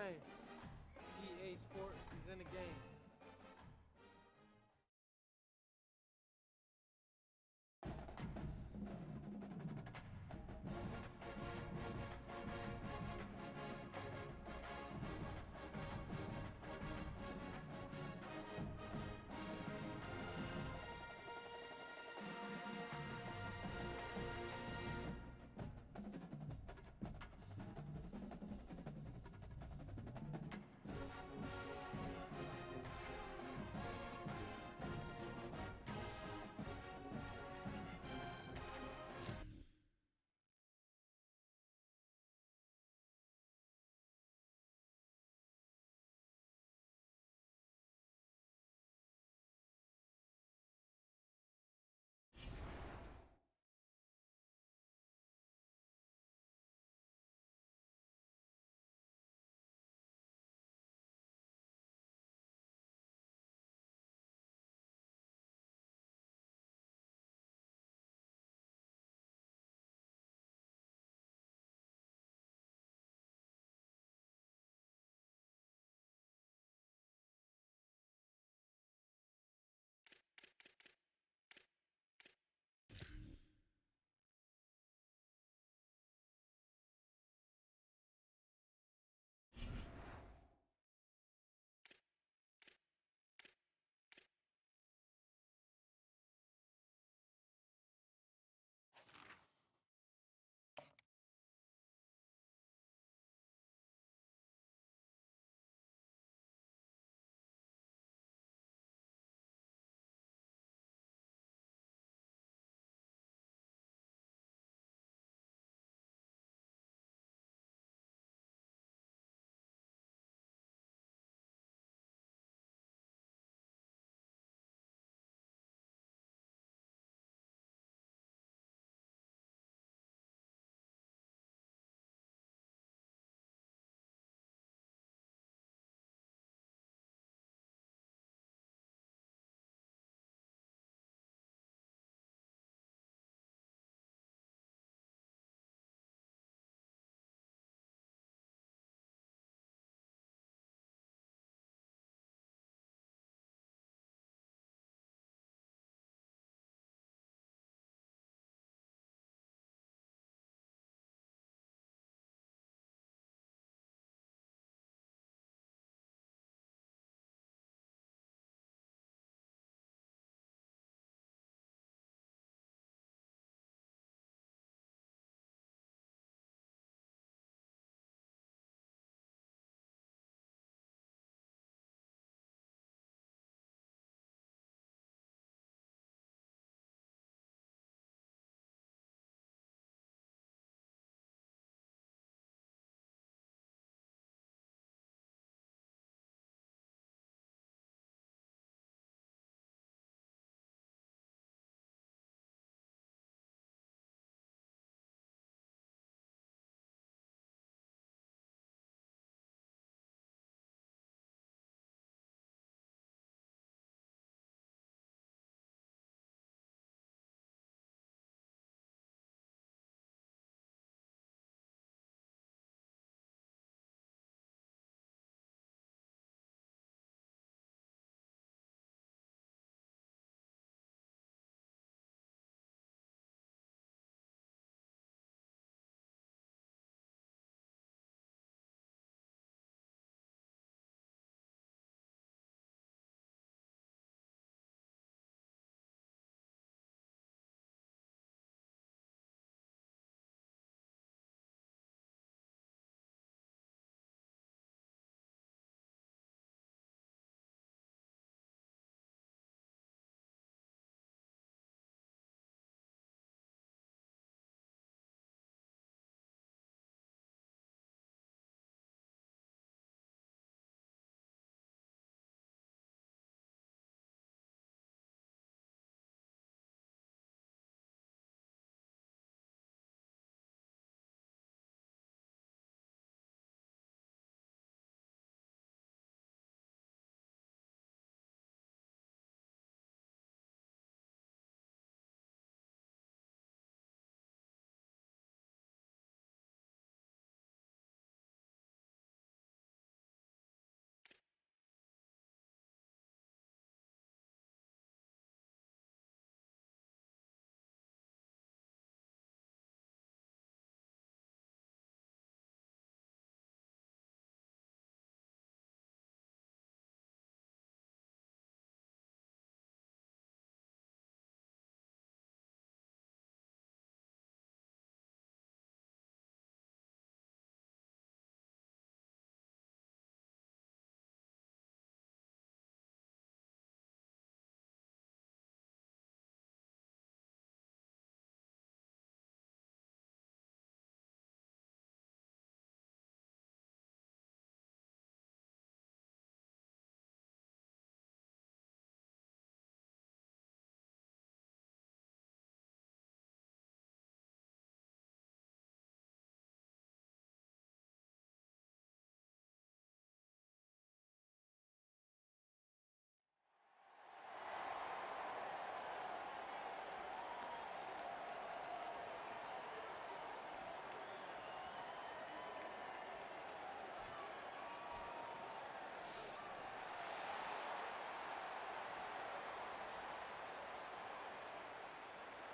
game. EA Sports, he's in the game.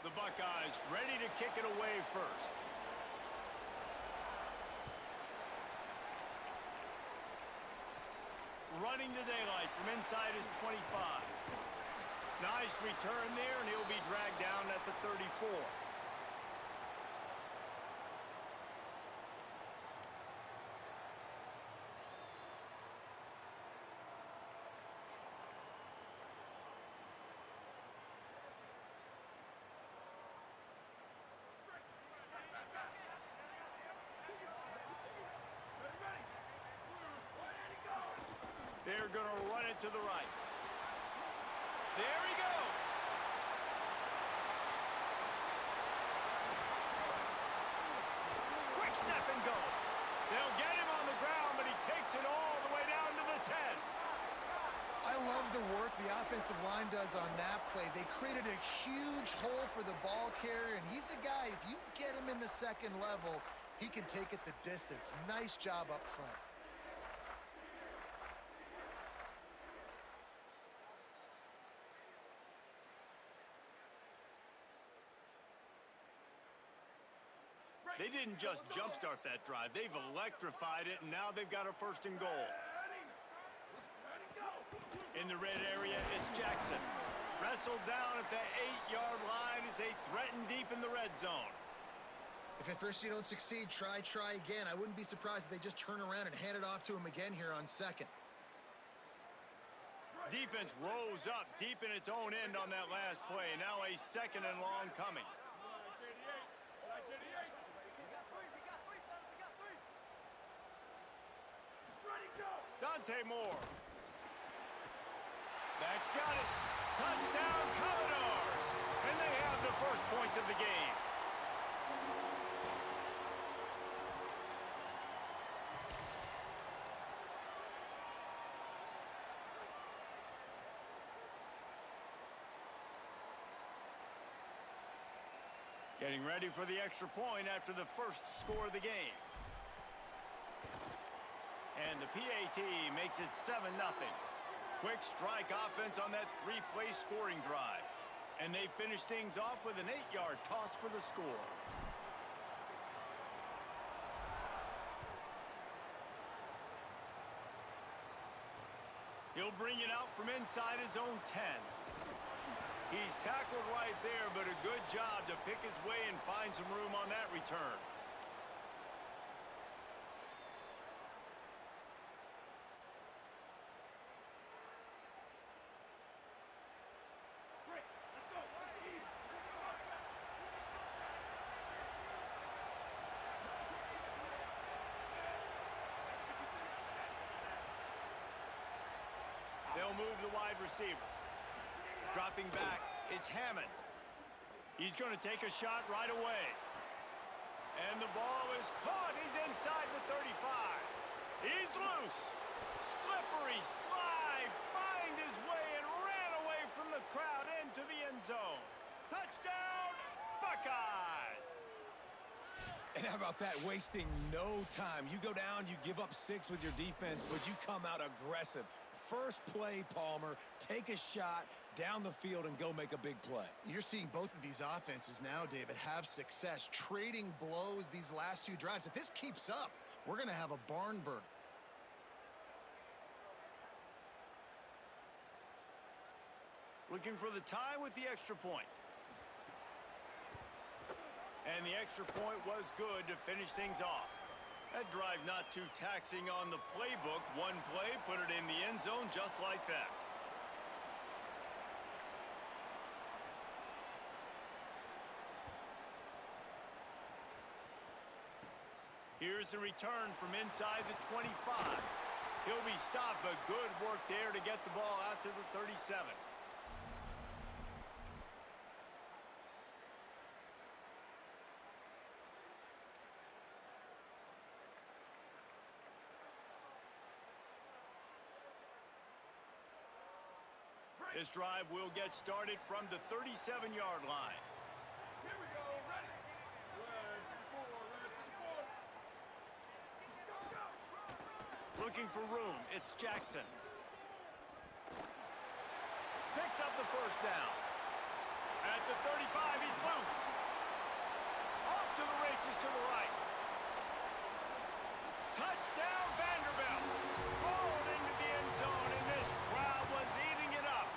The Buckeyes ready to kick it away first. Running the daylight from inside his 25. Nice return there, and he'll be dragged down at the 34. They're going to run it to the right. There he goes. Quick step and go. They'll get him on the ground, but he takes it all the way down to the 10. I love the work the offensive line does on that play. They created a huge hole for the ball carrier, and he's a guy, if you get him in the second level, he can take it the distance. Nice job up front. They didn't just jumpstart that drive. They've electrified it, and now they've got a first and goal. In the red area, it's Jackson. Wrestled down at the 8-yard line as they threaten deep in the red zone. If at first you don't succeed, try again. I wouldn't be surprised if they just turn around and hand it off to him again here on second. Defense rose up deep in its own end on that last play. Now a second and long coming. Dante Moore. Back's got it. Touchdown, Commodores. And they have the first points of the game. Getting ready for the extra point after the first score of the game. And the PAT makes it 7-0. Quick strike offense on that 3-play scoring drive. And they finish things off with an 8-yard toss for the score. He'll bring it out from inside his own 10. He's tackled right there, but a good job to pick his way and find some room on that return. They'll move the wide receiver. Dropping back, it's Hammond. He's going to take a shot right away. And the ball is caught. He's inside the 35. He's loose. Slippery slide. Find his way and ran away from the crowd into the end zone. Touchdown, Buckeyes! And how about that, wasting no time? You go down, you give up 6 with your defense, but you come out aggressive. First play, Palmer, take a shot down the field and go make a big play. You're seeing both of these offenses now, David, have success trading blows these last 2 drives. If this keeps up, we're going to have a barn burner. Looking for the tie with the extra point. And the extra point was good to finish things off. That drive not too taxing on the playbook. One play, put it in the end zone just like that. Here's the return from inside the 25. He'll be stopped, but good work there to get the ball out to the 37. This drive will get started from the 37-yard line. Here we go, ready. Looking for room, it's Jackson. Picks up the first down. At the 35, he's loose. Off to the races to the right. Touchdown, Vanderbilt. Rolled into the end zone, and this crowd was eating it up.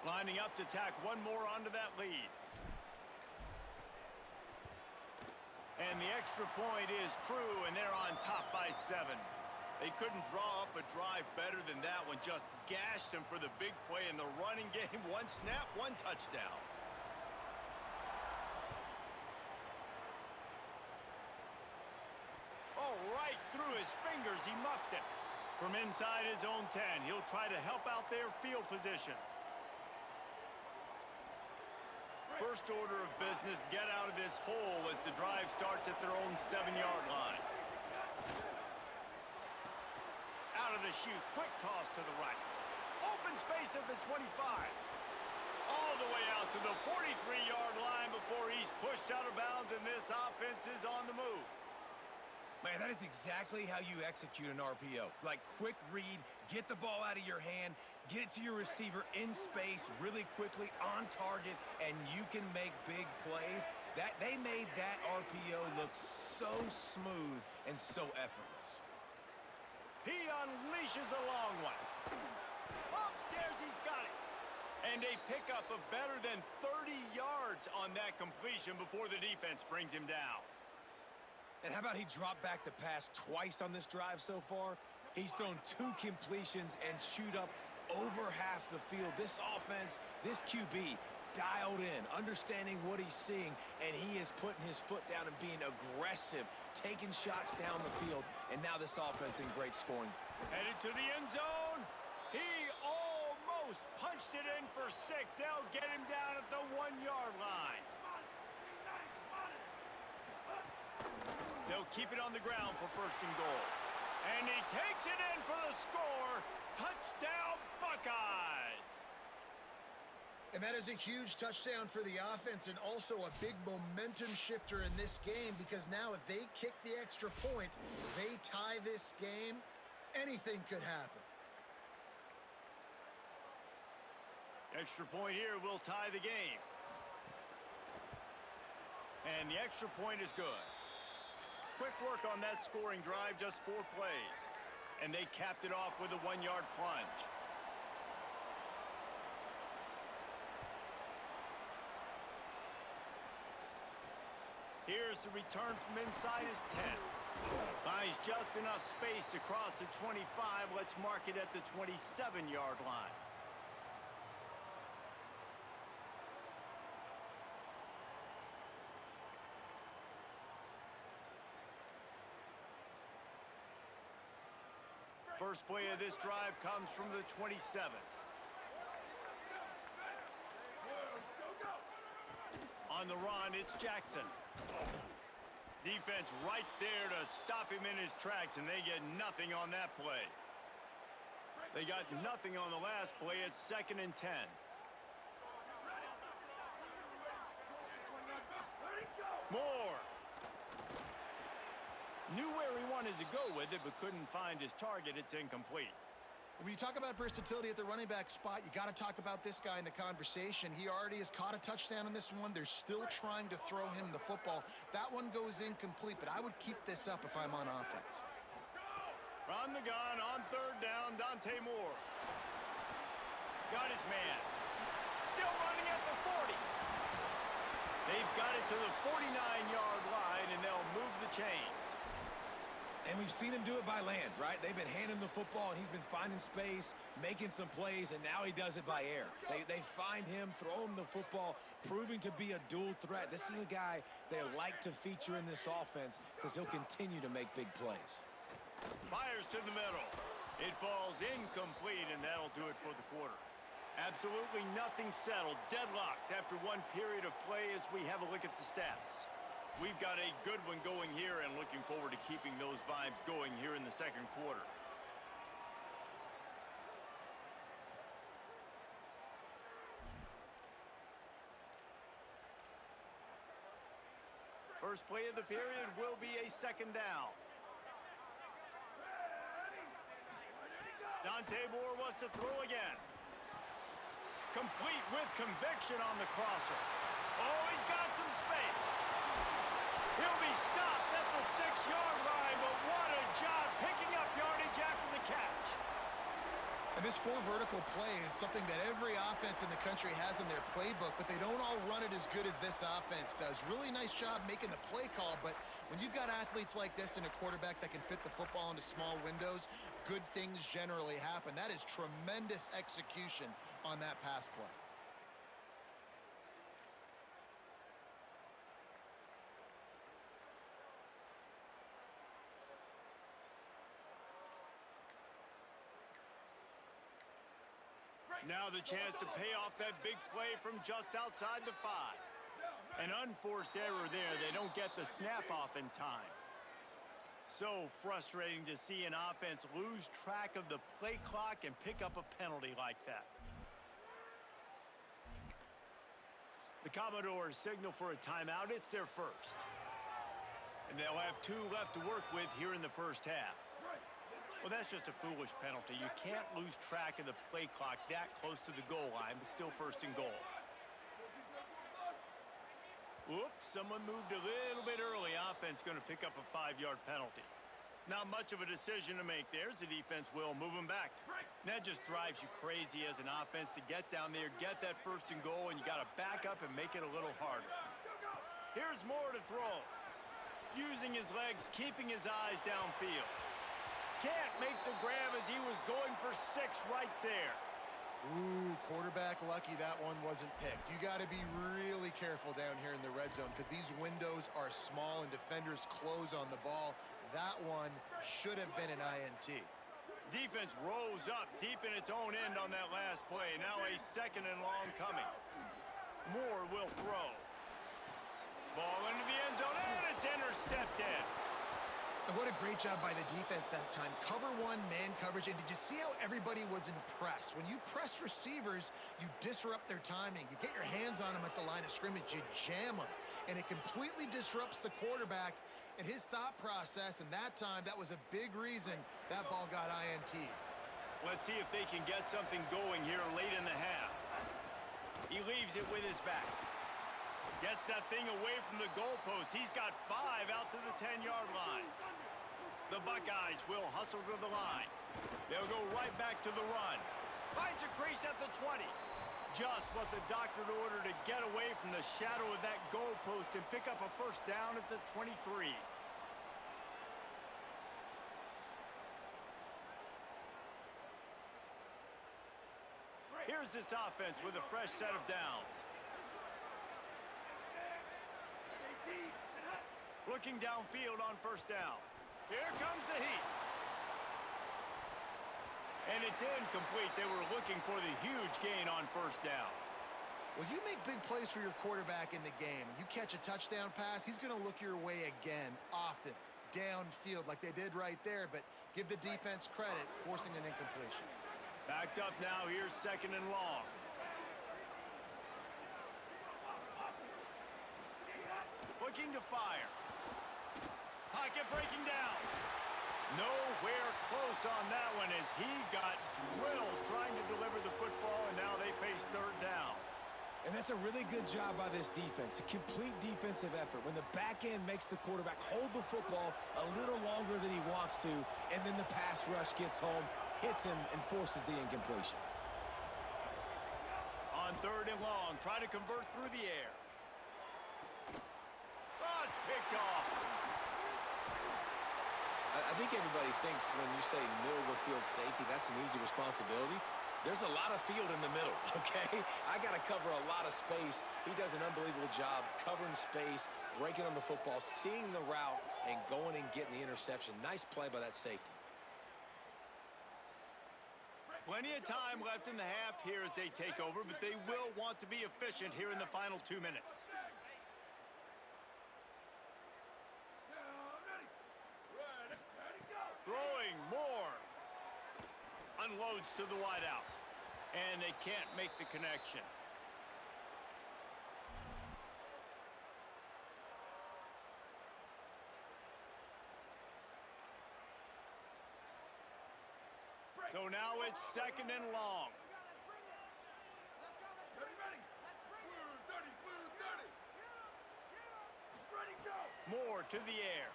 Lining up to tack one more onto that lead. And the extra point is true, and they're on top by 7. They couldn't draw up a drive better than that one. Just gashed them for the big play in the running game. One snap, one touchdown. Oh, right through his fingers, he muffed it. From inside his own 10, he'll try to help out their field position. First order of business, get out of this hole as the drive starts at their own 7-yard line. Out of the chute, quick toss to the right. Open space at the 25. All the way out to the 43-yard line before he's pushed out of bounds, and this offense is on the move. Man, that is exactly how you execute an RPO. Like, quick read, get the ball out of your hand, get it to your receiver in space really quickly on target, and you can make big plays. They made that RPO look so smooth and so effortless. He unleashes a long one. Upstairs, he's got it. And a pickup of better than 30 yards on that completion before the defense brings him down. And how about he dropped back to pass twice on this drive so far? He's thrown 2 completions and chewed up over half the field. This offense, this QB, dialed in, understanding what he's seeing, and he is putting his foot down and being aggressive, taking shots down the field, and now this offense in great scoring. Headed to the end zone. He almost punched it in for 6. They'll get him down at the 1-yard line. They'll keep it on the ground for first and goal. And he takes it in for the score. Touchdown, Buckeyes! And that is a huge touchdown for the offense and also a big momentum shifter in this game, because now if they kick the extra point, they tie this game, anything could happen. Extra point here will tie the game. And the extra point is good. Quick work on that scoring drive, just 4 plays. And they capped it off with a 1-yard plunge. Here's the return from inside his 10. Buys just enough space to cross the 25. Let's mark it at the 27-yard line. First play of this drive comes from the 27. On the run, it's Jackson. Defense right there to stop him in his tracks, and they get nothing on that play. They got nothing on the last play. It's 2nd and 10. Moore. Knew where he wanted to go with it, but couldn't find his target. It's incomplete. When you talk about versatility at the running back spot, you got to talk about this guy in the conversation. He already has caught a touchdown in this one. They're still trying to throw him the football. That one goes incomplete, but I would keep this up if I'm on offense. From the gun on 3rd down, Dante Moore. Got his man. Still running at the 40. They've got it to the 49-yard line, and they'll move the chains. And we've seen him do it by land, right? They've been handing him the football, and he's been finding space, making some plays, and now he does it by air. They find him, throw him the football, proving to be a dual threat. This is a guy they like to feature in this offense because he'll continue to make big plays. Fires to the middle. It falls incomplete, and that'll do it for the quarter. Absolutely nothing settled. Deadlocked after one period of play as we have a look at the stats. We've got a good one going here and looking forward to keeping those vibes going here in the 2nd quarter. First play of the period will be a second down. Dante Moore wants to throw again. Complete with conviction on the crosser. Oh, he's got some space. He'll be stopped at the 6-yard line, but what a job picking up yardage after the catch. And this 4 vertical play is something that every offense in the country has in their playbook, but they don't all run it as good as this offense does. Really nice job making the play call, but when you've got athletes like this and a quarterback that can fit the football into small windows, good things generally happen. That is tremendous execution on that pass play. Now the chance to pay off that big play from just outside the 5. An unforced error there. They don't get the snap off in time. So frustrating to see an offense lose track of the play clock and pick up a penalty like that. The Commodores signal for a timeout. It's their first. And they'll have 2 left to work with here in the first half. Well, that's just a foolish penalty. You can't lose track of the play clock that close to the goal line, but still first and goal. Oops, someone moved a little bit early. Offense going to pick up a 5-yard penalty. Not much of a decision to make there as the defense will move them back. And that just drives you crazy as an offense to get down there, get that first and goal, and you got to back up and make it a little harder. Here's Moore to throw. Using his legs, keeping his eyes downfield. Can't make the grab as he was going for 6 right there. Ooh, quarterback lucky that one wasn't picked. You got to be really careful down here in the red zone because these windows are small and defenders close on the ball. That one should have been an INT. Defense rose up deep in its own end on that last play. Now a second and long coming. Moore will throw. Ball into the end zone, and it's intercepted. And what a great job by the defense that time. Cover 1, man coverage. And did you see how everybody was impressed? When you press receivers, you disrupt their timing. You get your hands on them at the line of scrimmage. You jam them. And it completely disrupts the quarterback and his thought process. And that time, that was a big reason that ball got INT. Let's see if they can get something going here late in the half. He leaves it with his back. Gets that thing away from the goalpost. He's got 5 out to the 10-yard line. The Buckeyes will hustle to the line. They'll go right back to the run. Finds a crease at the 20. Just what the doctor ordered to get away from the shadow of that goalpost and pick up a first down at the 23. Here's this offense with a fresh set of downs. Looking downfield on first down. Here comes the heat. And it's incomplete. They were looking for the huge gain on first down. Well, you make big plays for your quarterback in the game. You catch a touchdown pass, he's going to look your way again, often, downfield like they did right there. But give the defense credit, forcing an incompletion. Backed up now. Here's second and long. Looking to fire. Pocket breaking down. Nowhere close on that one as he got drilled trying to deliver the football, and now they face third down. And that's a really good job by this defense, a complete defensive effort. When the back end makes the quarterback hold the football a little longer than he wants to, and then the pass rush gets home, hits him, and forces the incompletion. On third and long, try to convert through the air. Oh, it's picked off. I think everybody thinks when you say middle of the field safety, that's an easy responsibility. There's a lot of field in the middle, okay? I got to cover a lot of space. He does an unbelievable job covering space, breaking on the football, seeing the route, and going and getting the interception. Nice play by that safety. Plenty of time left in the half here as they take over, but they will want to be efficient here in the final 2 minutes. Throwing more. Unloads to the wideout. And they can't make the connection. So now it's 2nd and long. Ready, ready. Blue 30, blue 30. Ready, go. Moore to the air.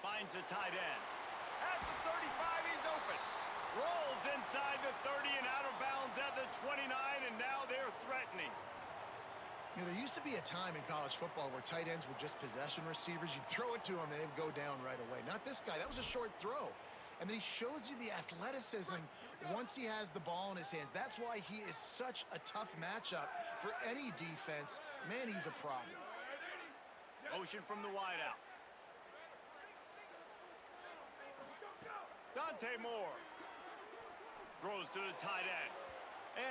Finds the tight end. At the 35, he's open. Rolls inside the 30 and out of bounds at the 29, and now they're threatening. You know, there used to be a time in college football where tight ends were just possession receivers. You'd throw it to them, and they'd go down right away. Not this guy. That was a short throw. And then he shows you the athleticism once he has the ball in his hands. That's why he is such a tough matchup for any defense. Man, he's a problem. Motion from the wideout. Dante Moore. Throws to the tight end.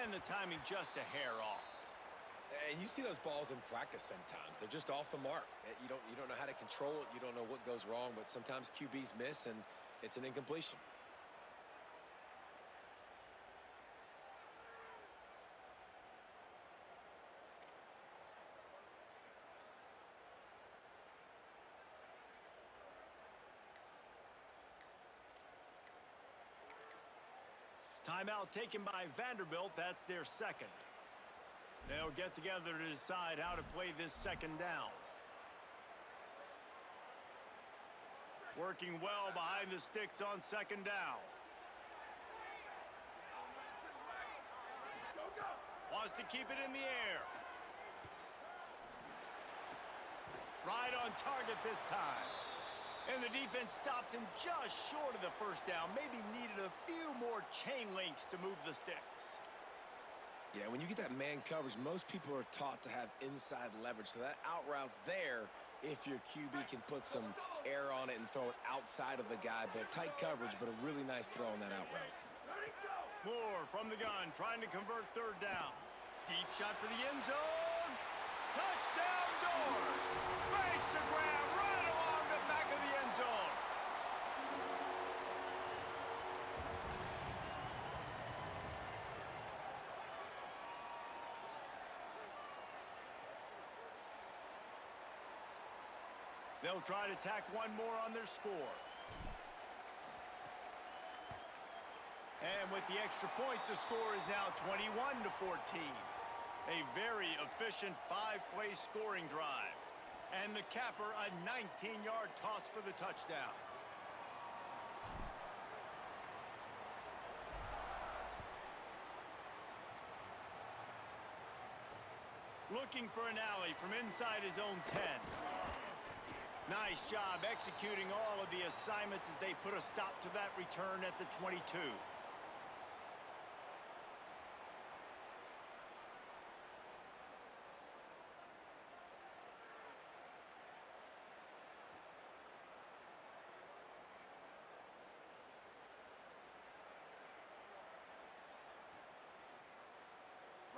And the timing just a hair off. And you see those balls in practice sometimes. They're just off the mark. You don't know how to control it. You don't know what goes wrong, but sometimes QBs miss, and it's an incompletion. Timeout taken by Vanderbilt. That's their 2nd. They'll get together to decide how to play this 2nd down. Working well behind the sticks on 2nd down. Go, go. Wants to keep it in the air. Right on target this time. And the defense stops him just short of the 1st down. Maybe needed a few more chain links to move the sticks. Yeah, when you get that man coverage, most people are taught to have inside leverage. So that out route's there if your QB can put some air on it and throw it outside of the guy. But tight coverage, but a really nice throw on that out route. Ready, go. Moore from the gun, trying to convert 3rd down. Deep shot for the end zone. Touchdown Doors. Makes the grab right along the back of the end zone. They'll try to tack one more on their score. And with the extra point, the score is now 21-14. A very efficient 5-play scoring drive. And the capper, a 19-yard toss for the touchdown. Looking for an alley from inside his own 10. Nice job executing all of the assignments as they put a stop to that return at the 22.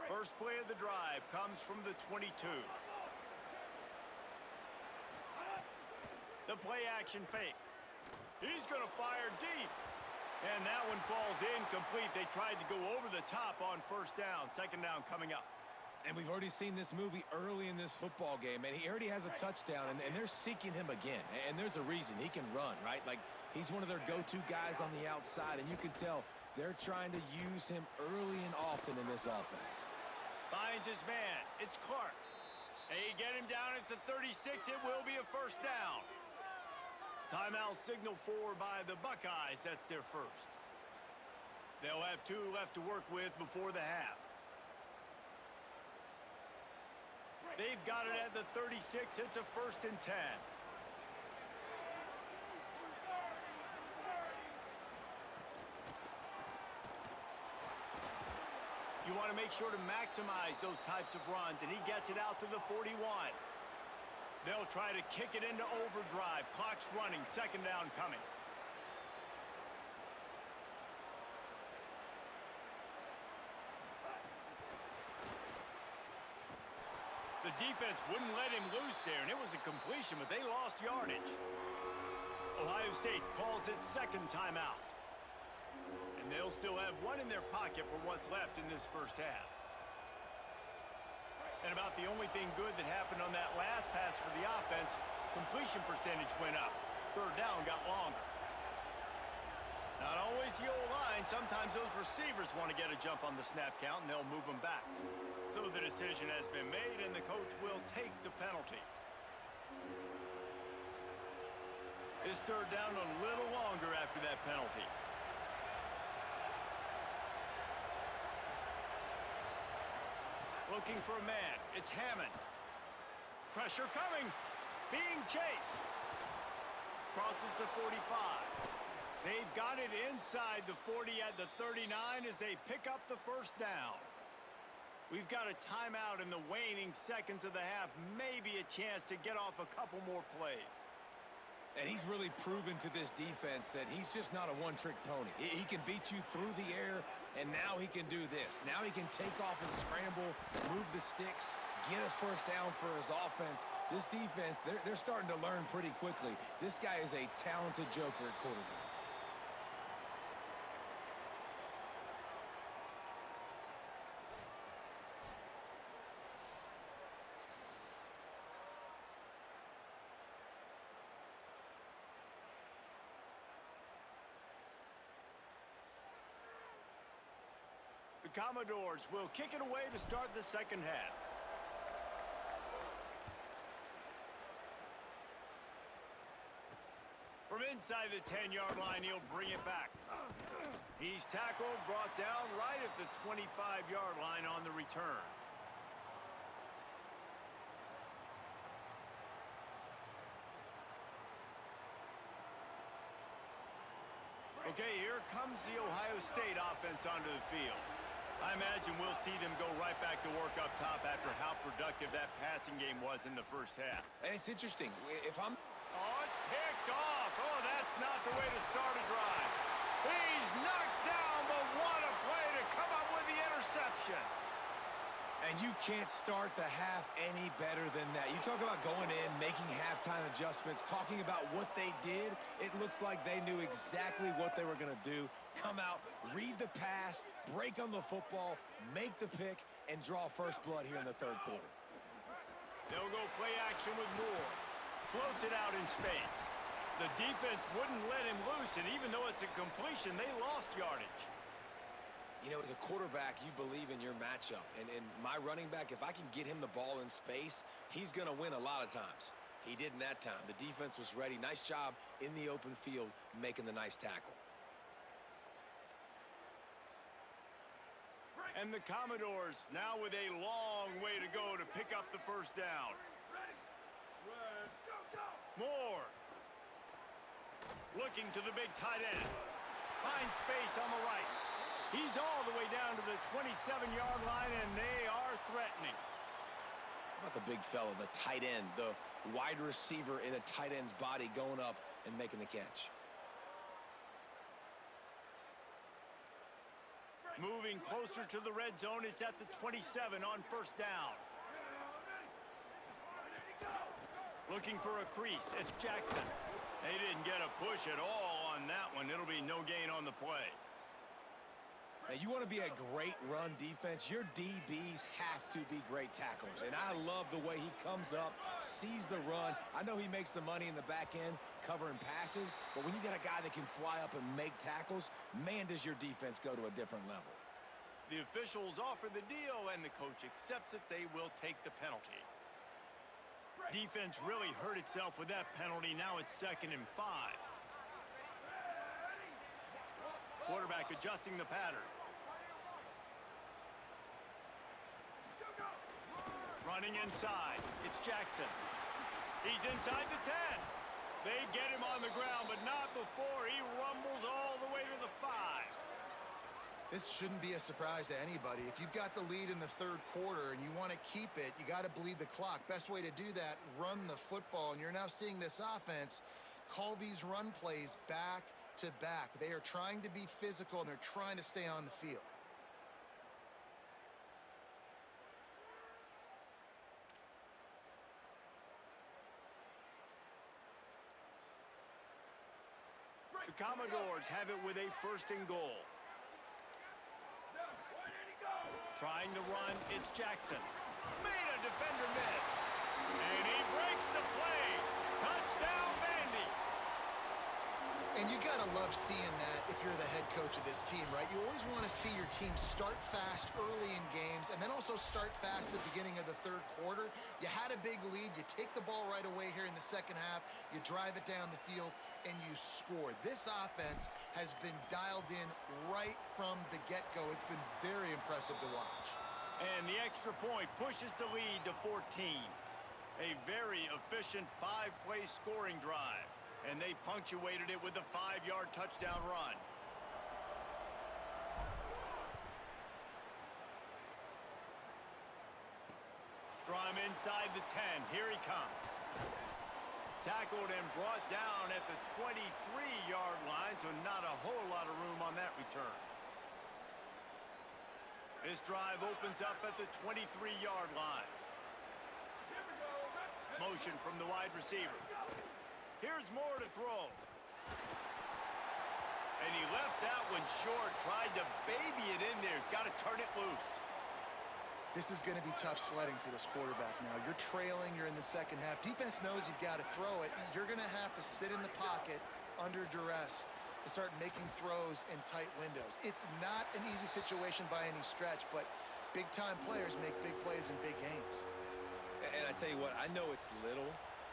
First play of the drive comes from the 22. The play action fake. He's going to fire deep. And that one falls incomplete. They tried to go over the top on 1st down. 2nd down coming up. And we've already seen this movie early in this football game, and he already has a touchdown, and they're seeking him again. And there's a reason. He can run, right? Like, he's one of their go-to guys on the outside, and you can tell they're trying to use him early and often in this offense. Finds his man. It's Clark. They get him down at the 36. It will be a 1st down. Timeout signal for by the Buckeyes. That's their 1st. They'll have 2 left to work with before the half. They've got it at the 36. It's a 1st and 10. You want to make sure to maximize those types of runs, and he gets it out to the 41. They'll try to kick it into overdrive. Clock's running. 2nd down coming. The defense wouldn't let him loose there, and it was a completion, but they lost yardage. Ohio State calls it 2nd timeout. And they'll still have 1 in their pocket for what's left in this 1st half. And about the only thing good that happened on that last pass for the offense, completion percentage went up. 3rd down got longer. Not always the old line. Sometimes those receivers want to get a jump on the snap count, and they'll move them back. So the decision has been made, and the coach will take the penalty. This third down a little longer after that penalty. Looking for a man. It's Hammond. Pressure coming. Being chased. Crosses the 45. They've got it inside the 40 at the 39 as they pick up the first down. We've got a timeout in the waning seconds of the half. Maybe a chance to get off a couple more plays. And he's really proven to this defense that he's just not a one-trick pony. He can beat you through the air, and now he can do this. Now he can take off and scramble, move the sticks, get us first down for his offense. This defense, they're starting to learn pretty quickly. This guy is a talented joker at quarterback. The Commodores will kick it away to start the second half. From inside the 10-yard line, he'll bring it back. He's tackled, brought down right at the 25-yard line on the return. Okay, here comes the Ohio State offense onto the field. I imagine we'll see them go right back to work up top after how productive that passing game was in the first half. And it's interesting. If I'm... Oh, it's picked off. Oh, that's not the way to start a drive. He's knocked down, but what a play to come up with the interception. And you can't start the half any better than that. You talk about going in, making halftime adjustments, talking about what they did. It looks like they knew exactly what they were going to do. Come out, read the pass, break on the football, make the pick, and draw first blood here in the third quarter. They'll go play action with Moore. Floats it out in space. The defense wouldn't let him loose, and even though it's a completion, they lost yardage. You know, as a quarterback, you believe in your matchup. And my running back, if I can get him the ball in space, he's going to win a lot of times. He did in that time. The defense was ready. Nice job in the open field making the nice tackle. And the Commodores now with a long way to go to pick up the first down. Moore. Looking to the big tight end. Finds space on the right. He's all the way down to the 27-yard line, and they are threatening. How about the big fella, the tight end, the wide receiver in a tight end's body going up and making the catch? Moving closer to the red zone, it's at the 27 on first down. Looking for a crease, it's Jackson. They didn't get a push at all on that one. It'll be no gain on the play. Now, you want to be a great run defense, your DBs have to be great tacklers. And I love the way he comes up, sees the run. I know he makes the money in the back end covering passes, but when you got a guy that can fly up and make tackles, man, does your defense go to a different level. The officials offer the deal, and the coach accepts it. They will take the penalty. Defense really hurt itself with that penalty. Now it's 2nd and 5. Quarterback adjusting the pattern. Running inside. It's Jackson. He's inside the 10. They get him on the ground, but not before he rumbles all the way to the 5. This shouldn't be a surprise to anybody. If you've got the lead in the third quarter and you want to keep it, you got to bleed the clock. Best way to do that, run the football. And you're now seeing this offense call these run plays back to back. They are trying to be physical, and they're trying to stay on the field. The Commodores have it with a 1st and goal. Trying to run, it's Jackson. Made a defender miss. And he breaks the play. Touchdown, Vandy. And you gotta love seeing that if you're the head coach of this team, right? You always want to see your team start fast early in games and then also start fast at the beginning of the third quarter. You had a big lead, you take the ball right away here in the second half, you drive it down the field, and you score. This offense has been dialed in right from the get-go. It's been very impressive to watch. And the extra point pushes the lead to 14. A very efficient 5-play scoring drive. And they punctuated it with a 5-yard touchdown run. Draw him inside the 10. Here he comes. Tackled and brought down at the 23-yard line, so not a whole lot of room on that return. This drive opens up at the 23-yard line. Motion from the wide receiver. Here's more to throw. And he left that one short. Tried to baby it in there. He's got to turn it loose. This is going to be tough sledding for this quarterback now. You're trailing. You're in the second half. Defense knows you've got to throw it. You're going to have to sit in the pocket under duress and start making throws in tight windows. It's not an easy situation by any stretch, but big-time players make big plays in big games. And I tell you what, I know it's little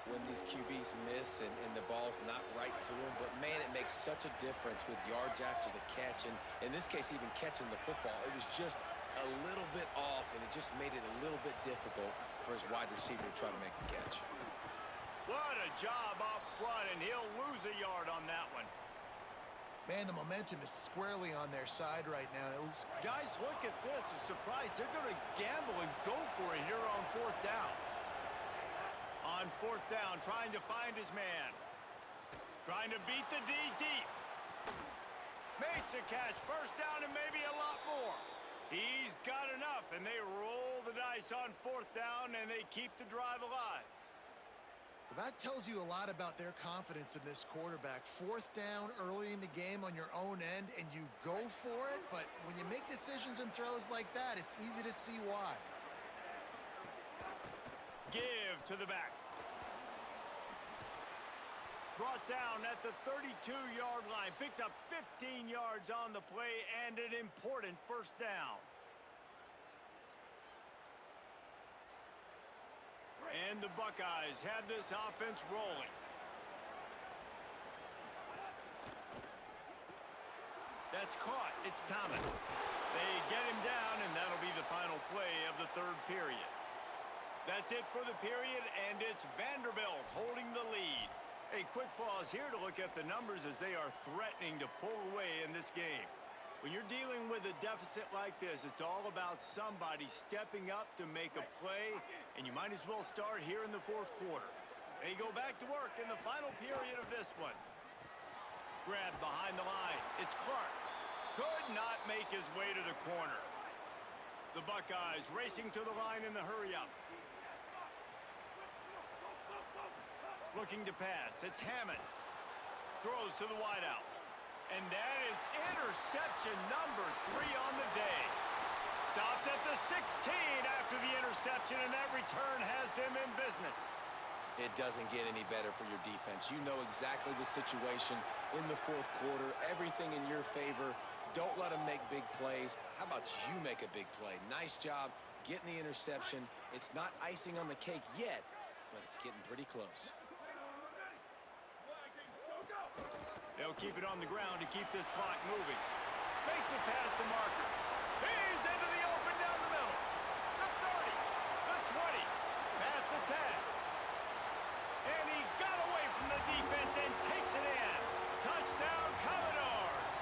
when these QBs miss and the ball's not right to them, but man, it makes such a difference with yards after the catch, and in this case, even catching the football. It was just a little bit off, and it just made it a little bit difficult for his wide receiver to try to make the catch. What a job up front, and he'll lose a yard on that one. Man, the momentum is squarely on their side right now. Guys, look at this. I'm surprised they're going to gamble and go for it here on fourth down. On fourth down, trying to find his man. Trying to beat the D deep. Makes a catch. First down and maybe a lot more. He's got enough, and they roll the dice on fourth down, and they keep the drive alive. Well, that tells you a lot about their confidence in this quarterback. Fourth down early in the game on your own end, and you go for it, but when you make decisions and throws like that, it's easy to see why. Give to the back. Brought down at the 32-yard line. Picks up 15 yards on the play and an important first down. And the Buckeyes have this offense rolling. That's caught. It's Thomas. They get him down, and that'll be the final play of the third period. That's it for the period, and it's Vanderbilt holding the lead. A quick pause here to look at the numbers as they are threatening to pull away in this game. When you're dealing with a deficit like this, it's all about somebody stepping up to make a play, and you might as well start here in the fourth quarter. They go back to work in the final period of this one. Grab behind the line. It's Clark. Could not make his way to the corner. The Buckeyes racing to the line in the hurry-up. Looking to pass. It's Hammond. Throws to the wideout. And that is interception number 3 on the day. Stopped at the 16 after the interception, and that return has them in business. It doesn't get any better for your defense. You know exactly the situation in the fourth quarter. Everything in your favor. Don't let them make big plays. How about you make a big play? Nice job getting the interception. It's not icing on the cake yet, but it's getting pretty close. They'll keep it on the ground to keep this clock moving. Makes it past the marker. He's into the open down the middle. The 30, the 20, past the 10. And he got away from the defense and takes it in. Touchdown, Commodores.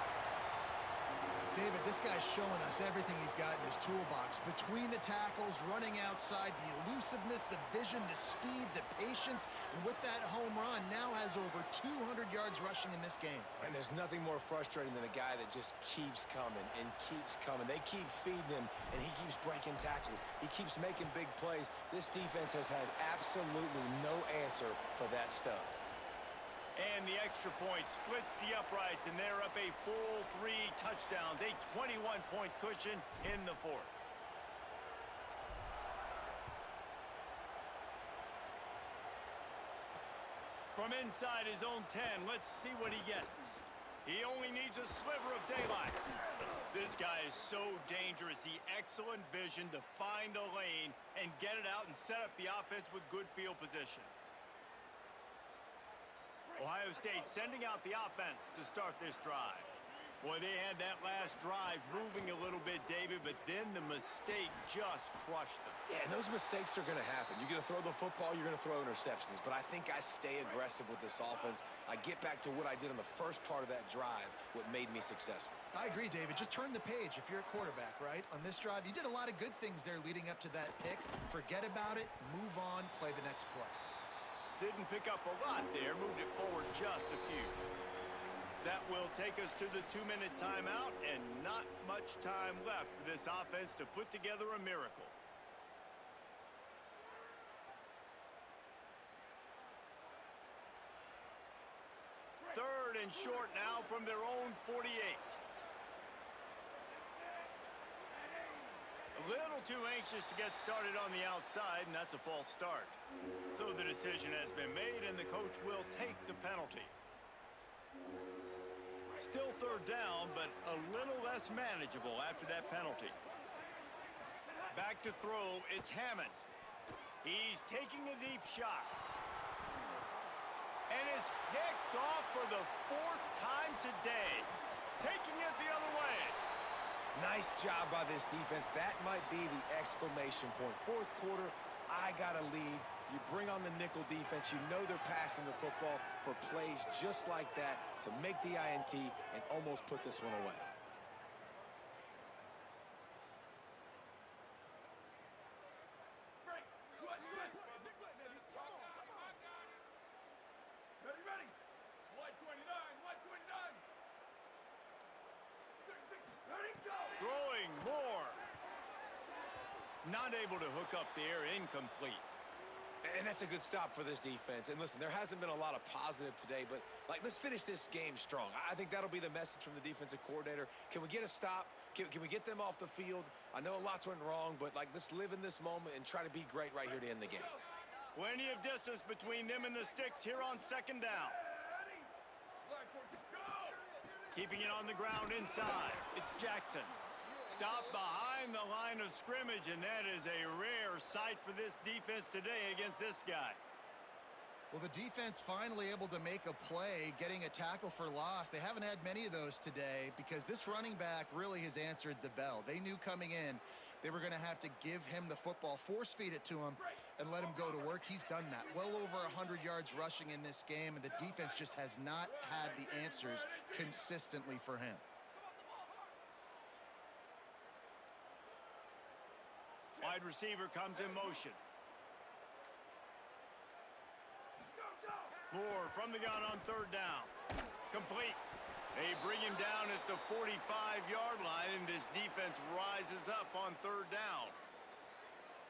David, this guy's showing us everything he's got in his toolbox. Between the tackles, running outside, the elusiveness, the vision, the speed, the patience, and with that home run, now has over 200 yards rushing in this game. And there's nothing more frustrating than a guy that just keeps coming and keeps coming. They keep feeding him, and he keeps breaking tackles. He keeps making big plays. This defense has had absolutely no answer for that stud. And the extra point splits the uprights, and they're up a full 3 touchdowns, a 21-point cushion in the fourth. From From inside his own 10, let's see what he gets. He only needs a sliver of daylight. This guy is so dangerous. The excellent vision to find a lane and get it out and set up the offense with good field position. Ohio State sending out the offense to start this drive. Boy, they had that last drive moving a little bit, David, but then the mistake just crushed them. Yeah, and those mistakes are going to happen. You're going to throw the football, you're going to throw interceptions. But I think I stay aggressive with this offense. I get back to what I did on the first part of that drive, what made me successful. I agree, David. Just turn the page if you're a quarterback, right? On this drive, you did a lot of good things there leading up to that pick. Forget about it, move on, play the next play. Didn't pick up a lot there, moved it forward just a few. That will take us to the 2-minute timeout, and not much time left for this offense to put together a miracle. Third and short now from their own 48. A little too anxious to get started on the outside, and that's a false start. So the decision has been made, and the coach will take the penalty. Still third down, but a little less manageable after that penalty. Back to throw, it's Hammond. He's taking a deep shot. And it's picked off for the 4th time today. Taking it the other way. Nice job by this defense. That might be the exclamation point. Fourth quarter, I got a lead. You bring on the nickel defense. You know they're passing the football for plays just like that to make the INT and almost put this one away. Break. Do it. Ready. 129. 36. Ready, go. Throwing more. Not able to hook up there, incomplete. And that's a good stop for this defense. And listen, there hasn't been a lot of positive today, but let's finish this game strong. I think that'll be the message from the defensive coordinator. Can we get a stop? Can we get them off the field? I know lots went wrong, but let's live in this moment and try to be great right here to end the game. Plenty of distance between them and the sticks here on second down. Ready. Line 14. Go. Keeping it on the ground inside. It's Jackson. Stopped behind the line of scrimmage, and that is a rare sight for this defense today against this guy. Well, the defense finally able to make a play, getting a tackle for loss. They haven't had many of those today because this running back really has answered the bell. They knew coming in they were going to have to give him the football, force feed it to him, and let him go to work. He's done that. Well over 100 yards rushing in this game, and the defense just has not had the answers consistently for him. Wide receiver comes in motion. Moore from the gun on third down. Complete. They bring him down at the 45-yard line, and this defense rises up on third down.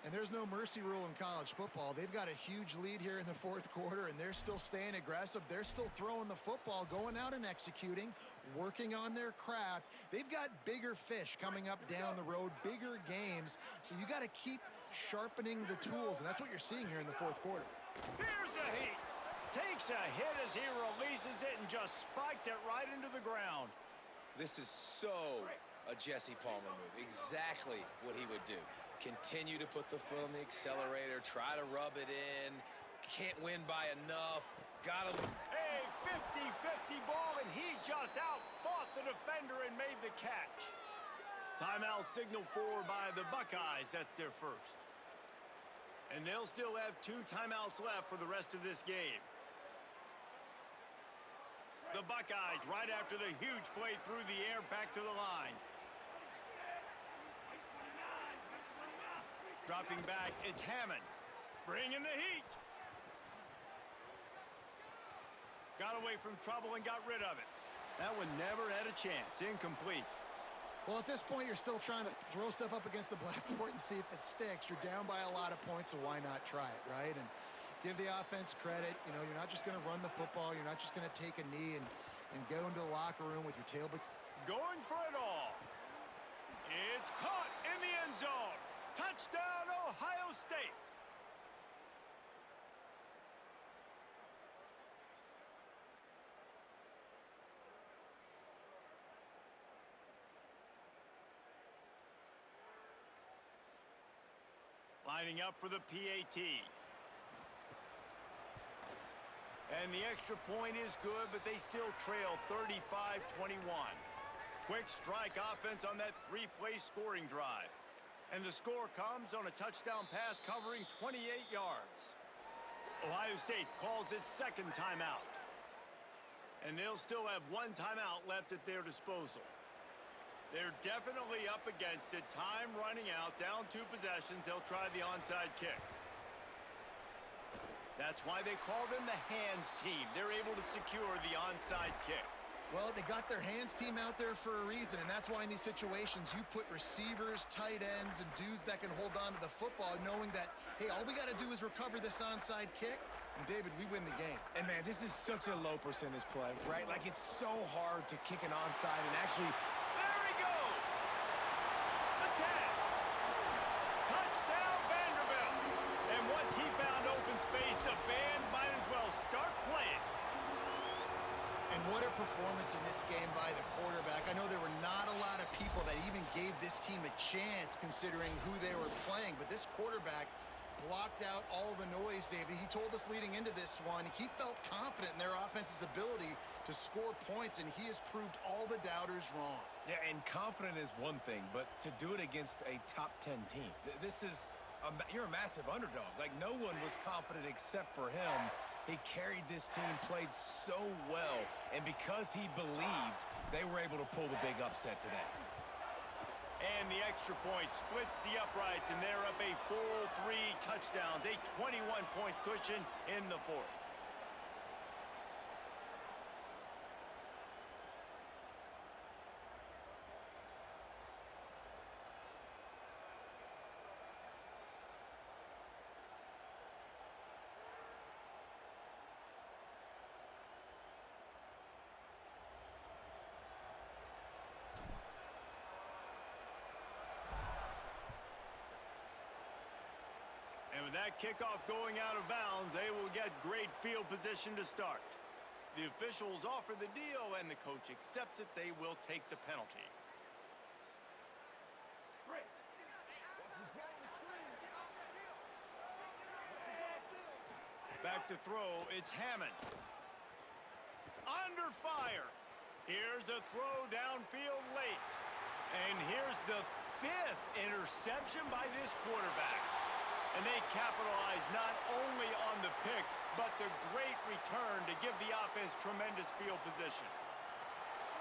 And there's no mercy rule in college football. They've got a huge lead here in the fourth quarter, and they're still staying aggressive. They're still throwing the football, going out and executing, working on their craft. They've got bigger fish coming up down the road, bigger games. So you got to keep sharpening the tools, and that's what you're seeing here in the fourth quarter. Here's a heat. Takes a hit as he releases it and just spiked it right into the ground. This is so a Jesse Palmer move. Exactly what he would do. Continue to put the foot on the accelerator, try to rub it in. Can't win by enough. Got him. A 50-50 ball, and he just out-fought the defender and made the catch. Timeout signal for by the Buckeyes. That's their first. And they'll still have 2 timeouts left for the rest of this game. The Buckeyes right after the huge play through the air back to the line. Dropping back, it's Hammond. Bringing the heat. Got away from trouble and got rid of it. That one never had a chance. Incomplete. Well, at this point, you're still trying to throw stuff up against the blackboard and see if it sticks. You're down by a lot of points, so why not try it, right? And give the offense credit. You know, you're not just going to run the football. You're not just going to take a knee and go into the locker room with your tail. But going for it all. It's caught in the end zone. Touchdown, Ohio State. Lining up for the PAT. And the extra point is good, but they still trail 35-21. Quick strike offense on that three-play scoring drive. And the score comes on a touchdown pass covering 28 yards. Ohio State calls its second timeout. And they'll still have one timeout left at their disposal. They're definitely up against it. Time running out, down 2 possessions. They'll try the onside kick. That's why they call them the hands team. They're able to secure the onside kick. Well, they got their hands team out there for a reason, and that's why in these situations you put receivers, tight ends, and dudes that can hold on to the football, knowing that, hey, all we got to do is recover this onside kick, and David, we win the game. And man, this is such a low percentage play, right? Like, it's so hard to kick an onside and actually... There he goes! The tag! Touchdown, Vanderbilt! And once he found open space, the band might as well start playing. And what a performance in this game by the quarterback. I know there were not a lot of people that even gave this team a chance considering who they were playing, but this quarterback blocked out all the noise, David. He told us leading into this one, he felt confident in their offense's ability to score points, and he has proved all the doubters wrong. Yeah, and confident is one thing, but to do it against a top 10 team, this is, you're a massive underdog. Like, no one was confident except for him. He carried this team, played so well, and because he believed, they were able to pull the big upset today. And the extra point splits the uprights, and they're up a full 3 touchdowns, a 21-point cushion in the fourth. And with that kickoff going out of bounds, they will get great field position to start. The officials offer the deal, and the coach accepts it. They will take the penalty. Back to throw, it's Hammond. Under fire. Here's a throw downfield late. And here's the 5th interception by this quarterback. And they capitalize not only on the pick, but the great return to give the offense tremendous field position.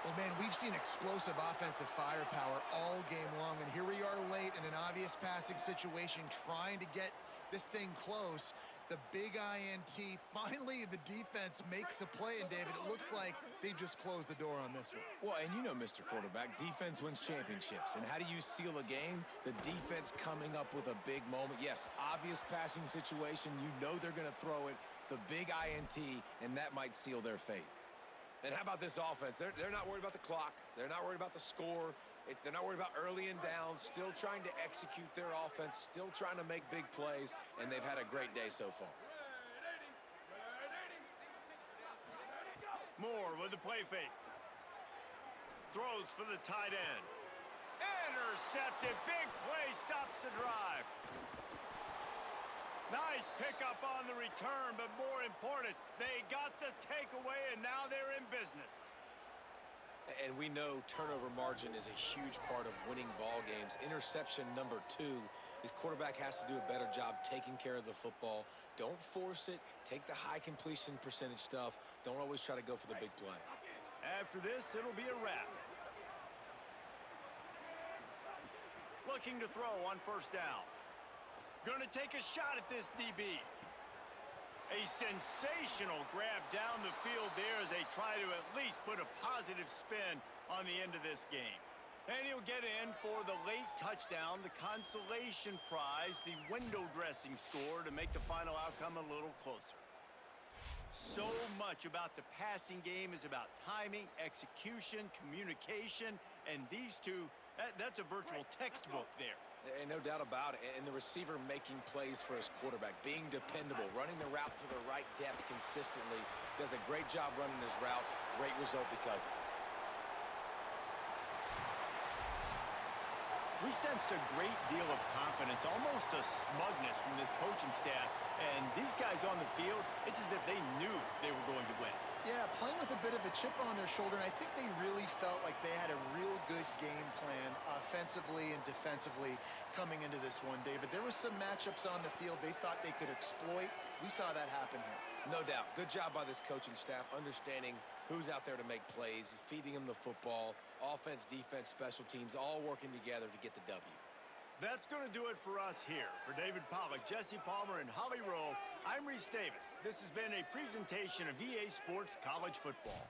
Well, man, we've seen explosive offensive firepower all game long, and here we are late in an obvious passing situation trying to get this thing close. The big INT, finally the defense makes a play, and David, it looks like they just closed the door on this one. Well, and you know, Mr. Quarterback, defense wins championships. And how do you seal a game? The defense coming up with a big moment. Yes, obvious passing situation. You know they're going to throw it. The big INT, and that might seal their fate. And how about this offense? They're not worried about the clock. They're not worried about the score. They're not worried about early and down. Still trying to execute their offense. Still trying to make big plays. And they've had a great day so far. Moore with the play fake. Throws for the tight end. Intercepted. Big play stops the drive. Nice pickup on the return, but more important, they got the takeaway, and now they're in business. And we know turnover margin is a huge part of winning ball games. Interception number 2. His quarterback has to do a better job taking care of the football. Don't force it. Take the high completion percentage stuff. Don't always try to go for the big play. After this, it'll be a wrap. Looking to throw on first down. Gonna take a shot at this DB. A sensational grab down the field there as they try to at least put a positive spin on the end of this game. And he'll get in for the late touchdown, the consolation prize, the window dressing score to make the final outcome a little closer. So much about the passing game is about timing, execution, communication, and these two, that's a virtual textbook there. And no doubt about it. And the receiver making plays for his quarterback, being dependable, running the route to the right depth consistently, does a great job running his route. Great result because of it. We sensed a great deal of confidence, almost a smugness from this coaching staff. And these guys on the field, it's as if they knew they were going to win. Yeah, playing with a bit of a chip on their shoulder, and I think they really felt like they had a real good game plan offensively and defensively coming into this one, David. There were some matchups on the field they thought they could exploit. We saw that happen here. No doubt. Good job by this coaching staff, understanding who's out there to make plays, feeding them the football, offense, defense, special teams, all working together to get the W. That's going to do it for us here. For David Pollack, Jesse Palmer, and Holly Rowe, I'm Reese Davis. This has been a presentation of EA Sports College Football.